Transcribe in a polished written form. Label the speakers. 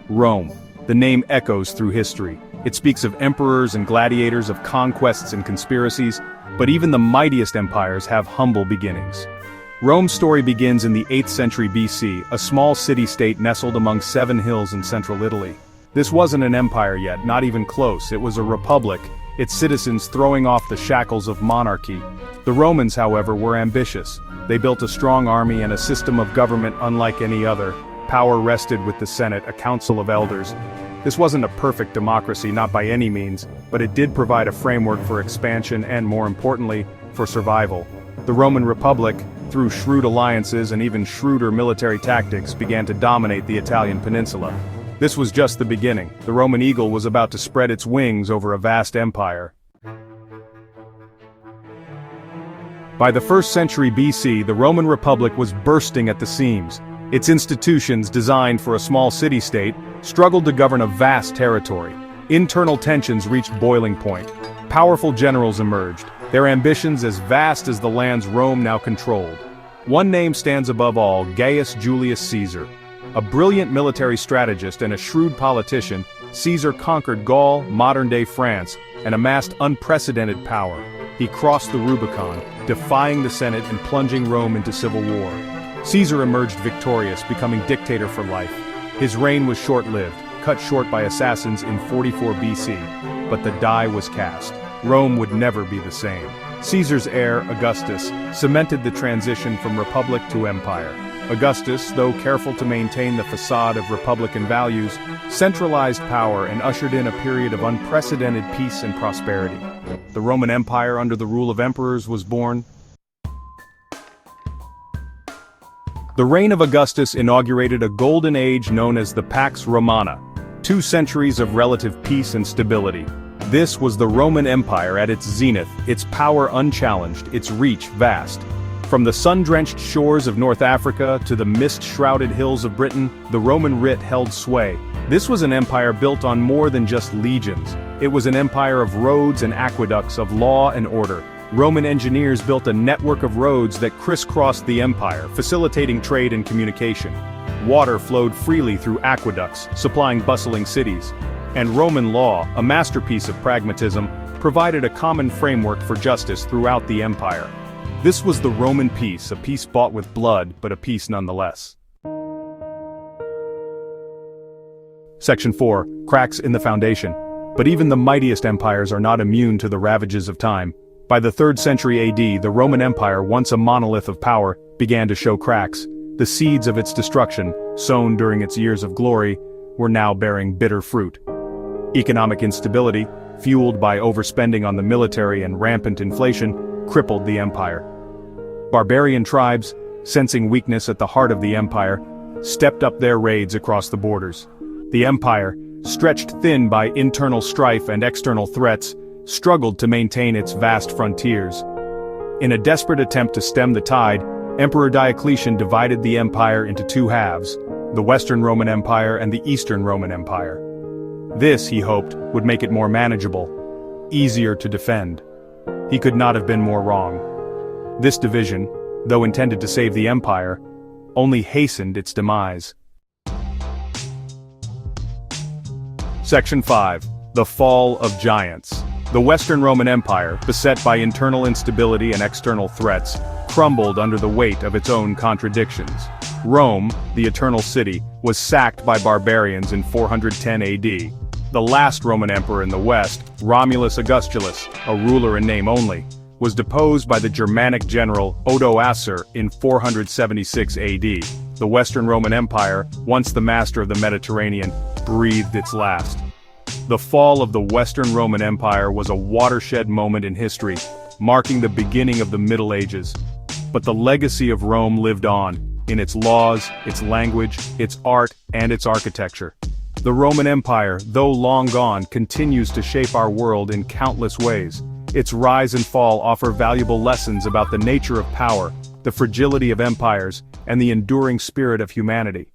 Speaker 1: Rome. The name echoes through history. It speaks of emperors and gladiators, of conquests and conspiracies, but even the mightiest empires have humble beginnings. Rome's story begins in the 8th century BC, a small city-state nestled among 7 hills in central Italy. This wasn't an empire yet, not even close. It was a republic, its citizens throwing off the shackles of monarchy. The Romans, however, were ambitious. They built a strong army and a system of government unlike any other. Power rested with the Senate, a council of elders. This wasn't a perfect democracy, not by any means, but it did provide a framework for expansion and, more importantly, for survival. The Roman Republic, through shrewd alliances and even shrewder military tactics, began to dominate the Italian peninsula. This was just the beginning. The Roman eagle was about to spread its wings over a vast empire. By the 1st century BC, the Roman Republic was bursting at the seams. Its institutions, designed for a small city-state, struggled to govern a vast territory. Internal tensions reached boiling point. Powerful generals emerged, their ambitions as vast as the lands Rome now controlled. One name stands above all: Gaius Julius Caesar. A brilliant military strategist and a shrewd politician, Caesar conquered Gaul, modern-day France, and amassed unprecedented power. He crossed the Rubicon, defying the Senate and plunging Rome into civil war. Caesar emerged victorious, becoming dictator for life. His reign was short-lived, cut short by assassins in 44 BC, but the die was cast. Rome would never be the same. Caesar's heir, Augustus, cemented the transition from republic to empire. Augustus, though careful to maintain the facade of republican values, centralized power and ushered in a period of unprecedented peace and prosperity. The Roman Empire under the rule of emperors was born. The reign of Augustus inaugurated a golden age known as the Pax Romana, 2 centuries of relative peace and stability. This was the Roman Empire at its zenith, its power unchallenged, its reach vast. From the sun-drenched shores of North Africa to the mist-shrouded hills of Britain, the Roman writ held sway. This was an empire built on more than just legions. It was an empire of roads and aqueducts, of law and order. Roman engineers built a network of roads that crisscrossed the empire, facilitating trade and communication. Water flowed freely through aqueducts, supplying bustling cities. And Roman law, a masterpiece of pragmatism, provided a common framework for justice throughout the empire. This was the Roman peace, a peace bought with blood, but a peace nonetheless. Section 4. Cracks in the foundation. But even the mightiest empires are not immune to the ravages of time. By the 3rd century AD, the Roman Empire, once a monolith of power, began to show cracks. The seeds of its destruction, sown during its years of glory, were now bearing bitter fruit. Economic instability, fueled by overspending on the military and rampant inflation, crippled the empire. Barbarian tribes, sensing weakness at the heart of the empire, stepped up their raids across the borders. The empire, stretched thin by internal strife and external threats, struggled to maintain its vast frontiers. In a desperate attempt to stem the tide, Emperor Diocletian divided the empire into 2 halves, the Western Roman Empire and the Eastern Roman Empire. This, he hoped, would make it more manageable, easier to defend. He could not have been more wrong. This division, though intended to save the empire, only hastened its demise. Section 5. The Fall of Giants. The Western Roman Empire, beset by internal instability and external threats, crumbled under the weight of its own contradictions. Rome, the Eternal City, was sacked by barbarians in 410 AD. The last Roman emperor in the West, Romulus Augustulus, a ruler in name only, was deposed by the Germanic general Odoacer in 476 AD. The Western Roman Empire, once the master of the Mediterranean, breathed its last. The fall of the Western Roman Empire was a watershed moment in history, marking the beginning of the Middle Ages. But the legacy of Rome lived on, in its laws, its language, its art, and its architecture. The Roman Empire, though long gone, continues to shape our world in countless ways. Its rise and fall offer valuable lessons about the nature of power, the fragility of empires, and the enduring spirit of humanity.